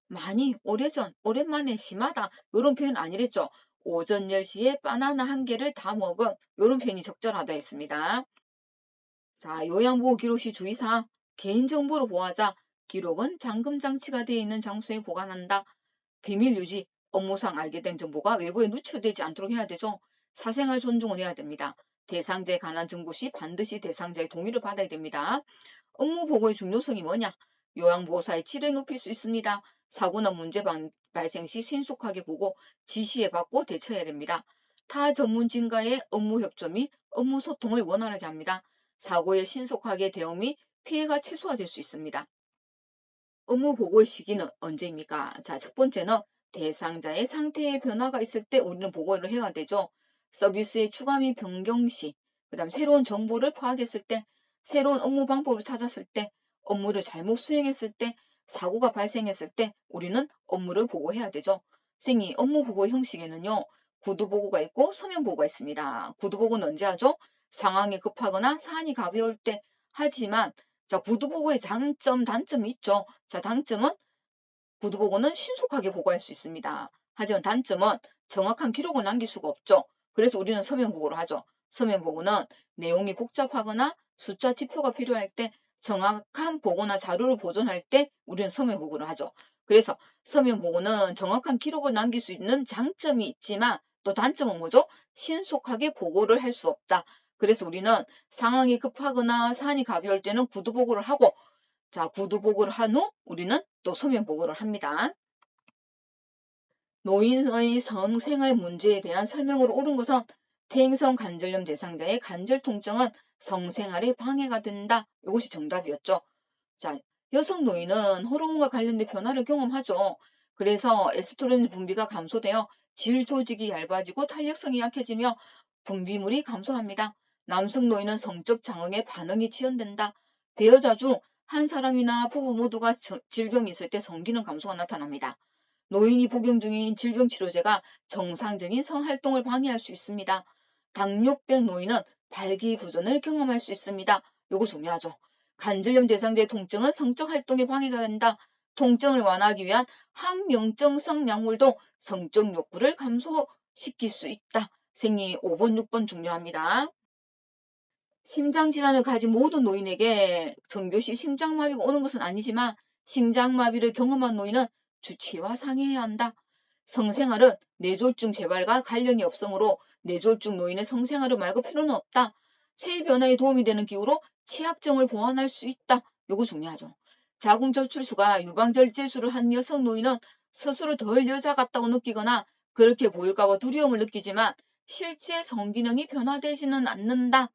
많이, 오래전, 오랜만에, 심하다 이런 표현 아니랬죠. 오전 10시에 바나나 한 개를 다 먹음 이런 표현이 적절하다 했습니다. 자, 요양보호 기록 시 주의사항. 개인정보를 보호하자. 기록은 잠금장치가 되어 있는 장소에 보관한다. 비밀 유지, 업무상 알게 된 정보가 외부에 누출되지 않도록 해야 되죠. 사생활 존중을 해야 됩니다. 대상자에 관한 정보 시 반드시 대상자의 동의를 받아야 됩니다. 업무 보고의 중요성이 뭐냐? 요양보호사의 질을 높일 수 있습니다. 사고나 문제 발생 시 신속하게 보고 지시해 받고 대처해야 됩니다. 타 전문진과의 업무 협조 및 업무 소통을 원활하게 합니다. 사고에 신속하게 대응 및 피해가 최소화될 수 있습니다. 업무 보고의 시기는 언제입니까? 자, 첫 번째는 대상자의 상태의 변화가 있을 때 우리는 보고를 해야 되죠. 서비스의 추가 및 변경 시, 그 다음 새로운 정보를 파악했을 때, 새로운 업무 방법을 찾았을 때, 업무를 잘못 수행했을 때, 사고가 발생했을 때 우리는 업무를 보고해야 되죠. 선생님, 업무 보고 형식에는요, 구두 보고가 있고 서면 보고가 있습니다. 구두 보고는 언제 하죠? 상황이 급하거나 사안이 가벼울 때 하지만 자, 구두보고의 장점, 단점이 있죠. 자, 장점은 구두보고는 신속하게 보고할 수 있습니다. 하지만 단점은 정확한 기록을 남길 수가 없죠. 그래서 우리는 서면 보고를 하죠. 서면 보고는 내용이 복잡하거나 숫자 지표가 필요할 때 정확한 보고나 자료를 보존할 때 우리는 서면 보고를 하죠. 그래서 서면 보고는 정확한 기록을 남길 수 있는 장점이 있지만 또 단점은 뭐죠? 신속하게 보고를 할 수 없다. 그래서 우리는 상황이 급하거나 사안이 가벼울 때는 구두 보고를 하고 자, 구두 보고를 한 후 우리는 또 서면 보고를 합니다. 노인의 성생활 문제에 대한 설명으로 옳은 것은 퇴행성 관절염 대상자의 관절 통증은 성생활에 방해가 된다. 이것이 정답이었죠. 자, 여성 노인은 호르몬과 관련된 변화를 경험하죠. 그래서 에스트로겐 분비가 감소되어 질 조직이 얇아지고 탄력성이 약해지며 분비물이 감소합니다. 남성 노인은 성적 장응에 반응이 지연된다. 배우자 중 한 사람이나 부부 모두가 질병이 있을 때 성기능 감소가 나타납니다. 노인이 복용 중인 질병치료제가 정상적인 성활동을 방해할 수 있습니다. 당뇨병 노인은 발기부전을 경험할 수 있습니다. 이거 중요하죠. 관절염 대상자의 통증은 성적 활동에 방해가 된다. 통증을 완화하기 위한 항명증성 약물도 성적 욕구를 감소시킬 수 있다. 생리 5번, 6번 중요합니다. 심장질환을 가진 모든 노인에게 정교시 심장마비가 오는 것은 아니지만 심장마비를 경험한 노인은 주치의와 상의해야 한다. 성생활은 뇌졸중 재발과 관련이 없으므로 뇌졸중 노인의 성생활을 말고 필요는 없다. 체위 변화에 도움이 되는 기구로 치약점을 보완할 수 있다. 이거 중요하죠. 자궁저출수가 유방절제술을 한 여성 노인은 스스로 덜 여자 같다고 느끼거나 그렇게 보일까봐 두려움을 느끼지만 실제 성기능이 변화되지는 않는다.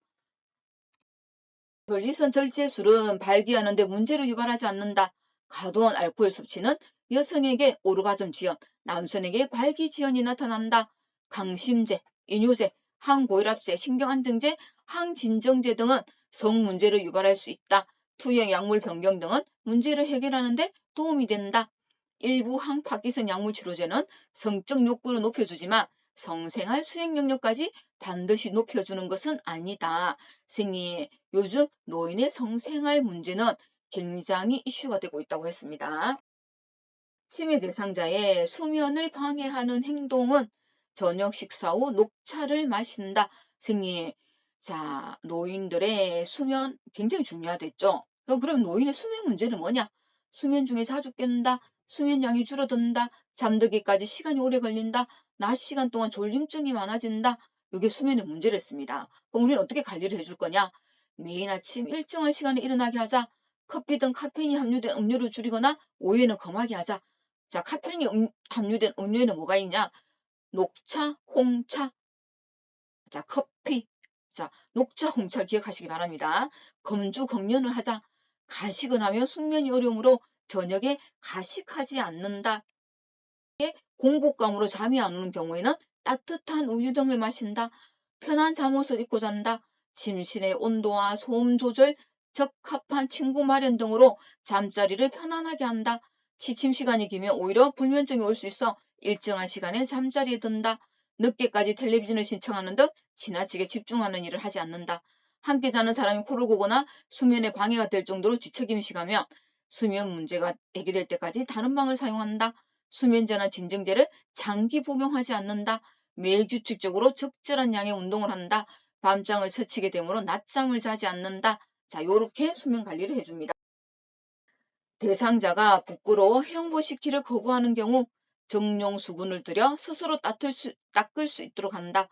전리선 절제술은 발기하는 데 문제를 유발하지 않는다. 과도한 알코올 섭취는 여성에게 오르가즘 지연, 남성에게 발기 지연이 나타난다. 강심제, 이뇨제, 항고혈압제, 신경안정제, 항진정제 등은 성 문제를 유발할 수 있다. 투여 약물 변경 등은 문제를 해결하는 데 도움이 된다. 일부 항파키슨 약물 치료제는 성적 욕구를 높여주지만 성생활 수행 능력까지 반드시 높여주는 것은 아니다. 선생님, 요즘 노인의 성생활 문제는 굉장히 이슈가 되고 있다고 했습니다. 치매 대상자의 수면을 방해하는 행동은 저녁 식사 후 녹차를 마신다. 선생님, 자, 노인들의 수면 굉장히 중요하겠죠. 그럼 노인의 수면 문제는 뭐냐? 수면 중에 자주 깬다, 수면량이 줄어든다, 잠들기까지 시간이 오래 걸린다, 낮 시간 동안 졸림증이 많아진다. 이게 수면의 문제랬습니다. 그럼 우리는 어떻게 관리를 해줄 거냐? 매일 아침 일정한 시간에 일어나게 하자. 커피 등 카페인이 함유된 음료를 줄이거나 오후에는 검하게 하자. 자, 카페인이 함유된 음료에는 뭐가 있냐? 녹차, 홍차, 자, 커피. 자, 녹차, 홍차 기억하시기 바랍니다. 검주, 검연을 하자. 가식을 하며 숙면이 어려우므로 저녁에 가식하지 않는다. 공복감으로 잠이 안 오는 경우에는 따뜻한 우유 등을 마신다. 편한 잠옷을 입고 잔다. 침실의 온도와 소음 조절, 적합한 친구 마련 등으로 잠자리를 편안하게 한다. 취침 시간이 길면 오히려 불면증이 올 수 있어 일정한 시간에 잠자리에 든다. 늦게까지 텔레비전을 신청하는 등 지나치게 집중하는 일을 하지 않는다. 함께 자는 사람이 코를 고거나 수면에 방해가 될 정도로 뒤척임이 심하면 수면 문제가 해결될 때까지 다른 방을 사용한다. 수면제나 진정제를 장기 복용하지 않는다. 매일 규칙적으로 적절한 양의 운동을 한다. 밤잠을 설치게 되므로 낮잠을 자지 않는다. 자, 요렇게 수면 관리를 해줍니다. 대상자가 부끄러워 해용보시키를 거부하는 경우 정용 수건을 들여 스스로 닦을 수 있도록 한다.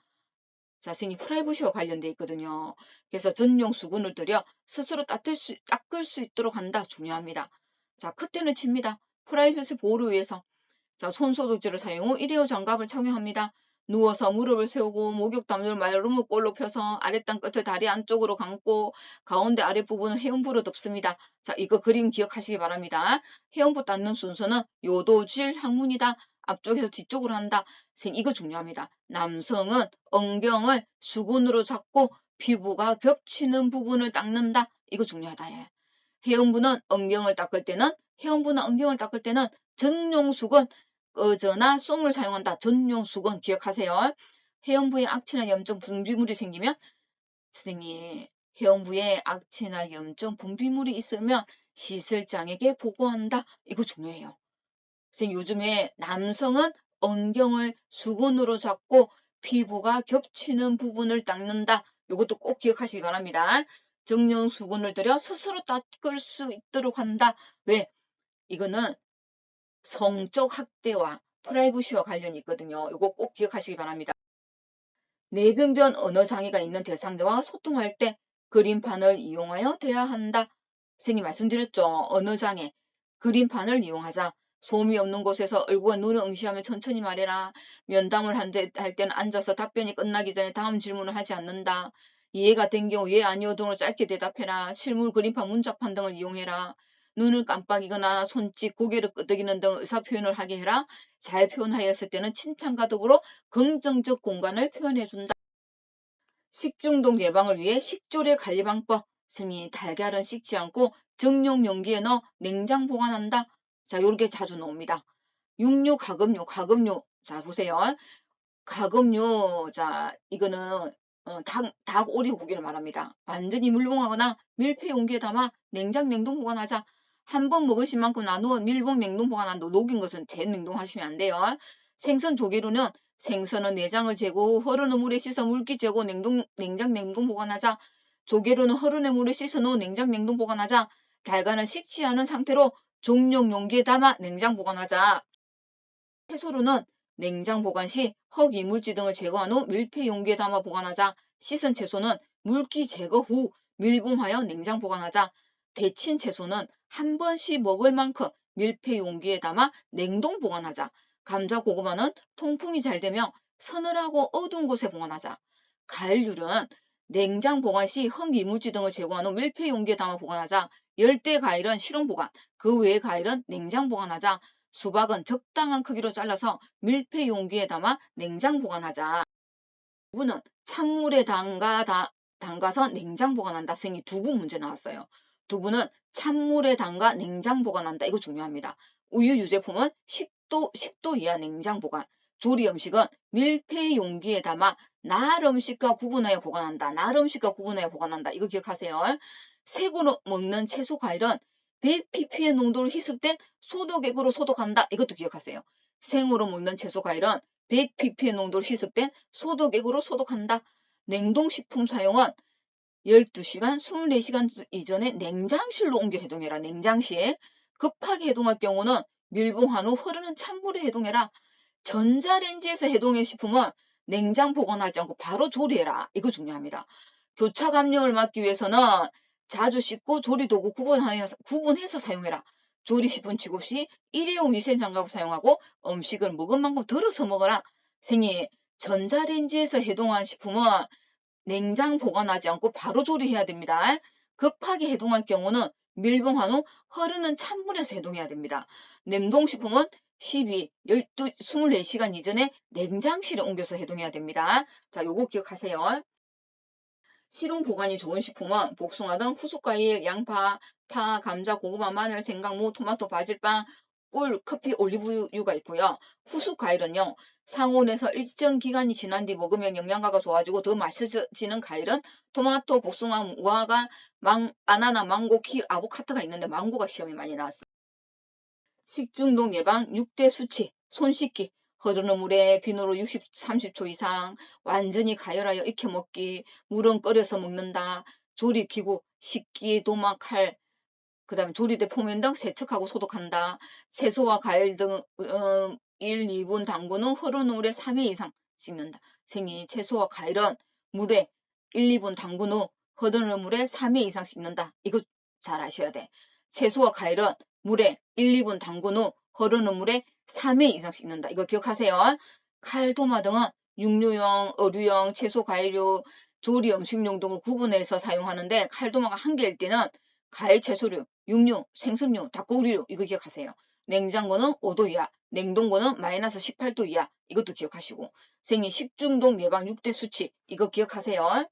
자, 선생님 프라이버시와 관련돼 있거든요. 그래서 전용 수건을 들여 스스로 닦을 수 있도록 한다. 중요합니다. 자, 커튼을 칩니다. 프라이버시 보호를 위해서. 자, 손소독제를 사용 후 일회용 장갑을 착용합니다. 누워서 무릎을 세우고 목욕 담요를 말루무꼴로 펴서 아랫땅 끝을 다리 안쪽으로 감고 가운데 아랫부분은 해운부로 덮습니다. 자, 이거 그림 기억하시기 바랍니다. 해운부 닦는 순서는 요도질 항문이다. 앞쪽에서 뒤쪽으로 한다. 선생님, 이거 중요합니다. 남성은 엉경을 수건으로 잡고 피부가 겹치는 부분을 닦는다. 이거 중요하다. 예. 해운부나 엉경을 닦을 때는 전용 수건, 꺼져나 솜을 사용한다. 전용 수건 기억하세요. 해운부에 악취나 염증, 분비물이 생기면 선생님, 해운부에 악취나 염증, 분비물이 있으면 시설장에게 보고한다. 이거 중요해요. 선생님, 요즘에 남성은 엉경을 수건으로 잡고 피부가 겹치는 부분을 닦는다. 이것도 꼭 기억하시기 바랍니다. 정용 수건을 들여 스스로 닦을 수 있도록 한다. 왜? 이거는 성적 학대와 프라이버시와 관련이 있거든요. 이거 꼭 기억하시기 바랍니다. 뇌병변 언어 장애가 있는 대상자와 소통할 때 그림판을 이용하여 대해야 한다. 선생님 말씀드렸죠. 언어 장애. 그림판을 이용하자. 소음이 없는 곳에서 얼굴과 눈을 응시하며 천천히 말해라. 면담을 할 때는 앉아서 답변이 끝나기 전에 다음 질문을 하지 않는다. 이해가 된 경우 예 아니요 등으로 짧게 대답해라. 실물 그림판 문자판 등을 이용해라. 눈을 깜빡이거나 손짓, 고개를 끄덕이는 등 의사표현을 하게 해라. 잘 표현하였을 때는 칭찬과 더불어 긍정적 공간을 표현해준다. 식중독 예방을 위해 식조리 관리 방법. 선생님, 달걀은 씻지 않고 정용 용기에 넣어 냉장 보관한다. 자, 요렇게 자주 나옵니다. 육류, 가금류. 자, 보세요. 가금류, 자, 이거는 닭, 오리, 고기를 말합니다. 완전히 물봉하거나 밀폐 용기에 담아 냉장 냉동 보관하자. 한 번 먹으실 만큼 나누어 밀봉 냉동 보관한다. 녹인 것은 재냉동하시면 안 돼요. 생선 조개류는 생선은 내장을 제거 후 흐르는 물에 씻어 물기 제거 냉장 냉동 보관하자. 조개류는 흐르는 물에 씻어 놓은 냉장 냉동 보관하자. 달걀은 식지 않은 상태로 종용 용기에 담아 냉장 보관하자. 채소류는 냉장 보관 시 흙, 이물질 등을 제거한 후 밀폐 용기에 담아 보관하자. 씻은 채소는 물기 제거 후 밀봉하여 냉장 보관하자. 데친 채소는 한 번씩 먹을 만큼 밀폐 용기에 담아 냉동 보관하자. 감자, 고구마는 통풍이 잘 되며 서늘하고 어두운 곳에 보관하자. 과일류는 냉장 보관 시 흙, 이물질 등을 제거한 후 밀폐 용기에 담아 보관하자. 열대 과일은 실온 보관, 그 외의 과일은 냉장 보관하자. 수박은 적당한 크기로 잘라서 밀폐 용기에 담아 냉장 보관하자. 두부는 찬물에 담가서 냉장 보관한다. 선생님, 두부 문제 나왔어요. 두부는 찬물에 담가 냉장 보관한다. 이거 중요합니다. 우유 유제품은 10도 이하 냉장 보관. 조리 음식은 밀폐 용기에 담아 날 음식과 구분하여 보관한다. 날 음식과 구분하여 보관한다. 이거 기억하세요. 생으로 먹는 채소 과일은 100ppm 농도로 희석된 소독액으로 소독한다. 이것도 기억하세요. 생으로 먹는 채소 과일은 100ppm 농도로 희석된 소독액으로 소독한다. 냉동식품 사용은 12시간, 24시간 이전에 냉장실로 옮겨 해동해라. 냉장실. 급하게 해동할 경우는 밀봉한 후 흐르는 찬물에 해동해라. 전자레인지에서 해동의 식품은 냉장 보관하지 않고 바로 조리해라. 이거 중요합니다. 교차 감염을 막기 위해서는 자주 씻고 조리도구 구분해서 사용해라. 조리식품 취급 시 일회용 위생장갑을 사용하고 음식을 먹은 만큼 덜어서 먹어라. 생이 전자레인지에서 해동한 식품은 냉장 보관하지 않고 바로 조리해야 됩니다. 급하게 해동할 경우는 밀봉한 후 흐르는 찬물에서 해동해야 됩니다. 냉동식품은 12, 12, 24시간 이전에 냉장실에 옮겨서 해동해야 됩니다. 자, 요거 기억하세요. 실온 보관이 좋은 식품은 복숭아 등 후숙과일, 양파, 파, 감자, 고구마, 마늘, 생강, 무, 토마토, 바질빵, 꿀, 커피, 올리브유가 있고요. 후숙 과일은요. 상온에서 일정 기간이 지난 뒤 먹으면 영양가가 좋아지고 더 맛있어지는 과일은 토마토, 복숭아, 무화과, 바나나, 망고, 키, 아보카도가 있는데 망고가 시험이 많이 나왔어요. 식중독 예방 6대 수치, 손 씻기, 흐르는 물에 비누로 30초 이상, 완전히 가열하여 익혀먹기, 물은 끓여서 먹는다, 조리기구, 식기, 도마, 칼, 그 다음에 조리대 포면 등 세척하고 소독한다, 채소와 과일 등 1, 2분 담근 후 흐르는 물에 3회 이상 씻는다. 생이 채소와 과일은 물에 1, 2분 담근 후 흐르는 물에 3회 이상 씻는다. 이거 잘 아셔야 돼. 채소와 과일은 물에 1, 2분 담근 후 흐르는 물에 3회 이상 씻는다. 이거 기억하세요. 칼, 도마 등은 육류용, 어류용, 채소, 과일류, 조리 음식용 등을 구분해서 사용하는데 칼도마가 한 개일 때는 과일, 채소류, 육류, 생선류, 닭고기류 이거 기억하세요. 냉장고는 5도 이하, 냉동고는 마이너스 18도 이하 이것도 기억하시고 생리 식중독 예방 6대 수치 이거 기억하세요.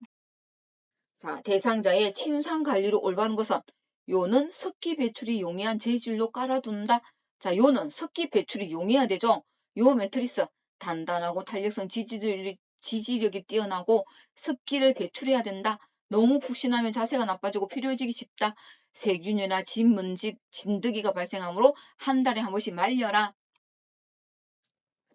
자, 대상자의 침상 관리로 올바른 것은 요는 습기 배출이 용이한 재질로 깔아둔다. 자, 요는 습기 배출이 용이해야 되죠. 요 매트리스 단단하고 탄력성 지지력이 뛰어나고 습기를 배출해야 된다. 너무 푹신하면 자세가 나빠지고 피로해지기 쉽다. 세균이나 진먼지, 진드기가 발생하므로 한 달에 한 번씩 말려라.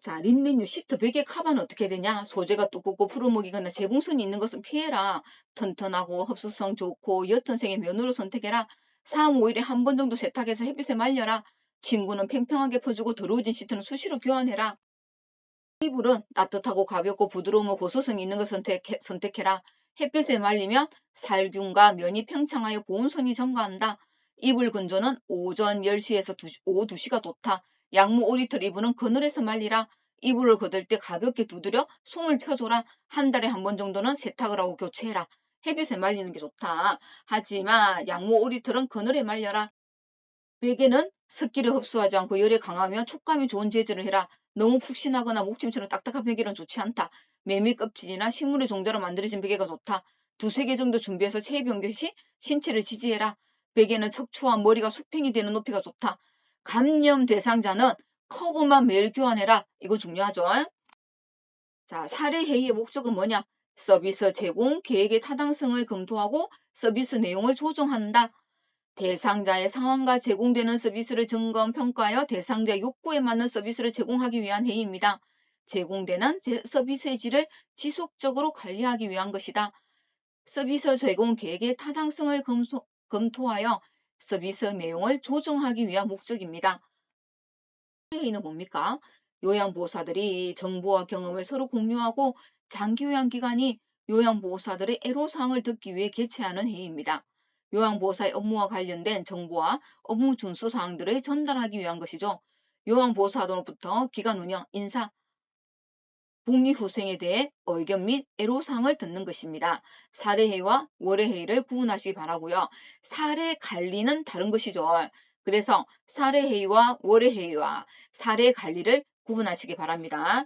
자, 린넨유 시트 베개 카바는 어떻게 되냐? 소재가 두껍고 풀어먹이거나 제공성이 있는 것은 피해라. 튼튼하고 흡수성 좋고 옅은 색의 면으로 선택해라. 3, 5일에 한 번 정도 세탁해서 햇빛에 말려라. 침구는 팽팽하게 퍼주고 더러워진 시트는 수시로 교환해라. 이불은 따뜻하고 가볍고 부드러움과 고소성이 있는 것을 선택해라. 햇빛에 말리면 살균과 면이 팽창하여 보온성이 증가한다. 이불 건조는 오전 10시에서 오후 2시가 좋다. 양모 5리터 이불은 그늘에서 말리라. 이불을 걷을 때 가볍게 두드려 솜을 펴줘라. 한 달에 한 번 정도는 세탁을 하고 교체해라. 햇빛에 말리는 게 좋다. 하지만 양모 5리터는 그늘에 말려라. 베개는 습기를 흡수하지 않고 열에 강하며 촉감이 좋은 재질을 해라. 너무 푹신하거나 목침처럼 딱딱한 베개는 좋지 않다. 메밀 껍질이나 식물의 종자로 만들어진 베개가 좋다. 2~3개 정도 준비해서 체입병듯이 신체를 지지해라. 베개는 척추와 머리가 수평이 되는 높이가 좋다. 감염 대상자는 커브만 매일 교환해라. 이거 중요하죠. 자, 사례 회의의 목적은 뭐냐? 서비스 제공 계획의 타당성을 검토하고 서비스 내용을 조정한다. 대상자의 상황과 제공되는 서비스를 점검, 평가하여 대상자 욕구에 맞는 서비스를 제공하기 위한 회의입니다. 제공되는 서비스의 질을 지속적으로 관리하기 위한 것이다. 서비스 제공 계획의 타당성을 검토하여 서비스 내용을 조정하기 위한 목적입니다. 회의는 뭡니까? 요양보호사들이 정보와 경험을 서로 공유하고 장기요양기관이 요양보호사들의 애로사항을 듣기 위해 개최하는 회의입니다. 요양보호사의 업무와 관련된 정보와 업무 준수 사항들을 전달하기 위한 것이죠. 요양보호사로부터 기관 운영, 인사, 복리후생에 대해 의견 및 애로사항을 듣는 것입니다. 사례회의와 월회회의를 구분하시기 바라고요. 사례 관리는 다른 것이죠. 그래서 사례회의와 월회회의와 사례 관리를 구분하시기 바랍니다.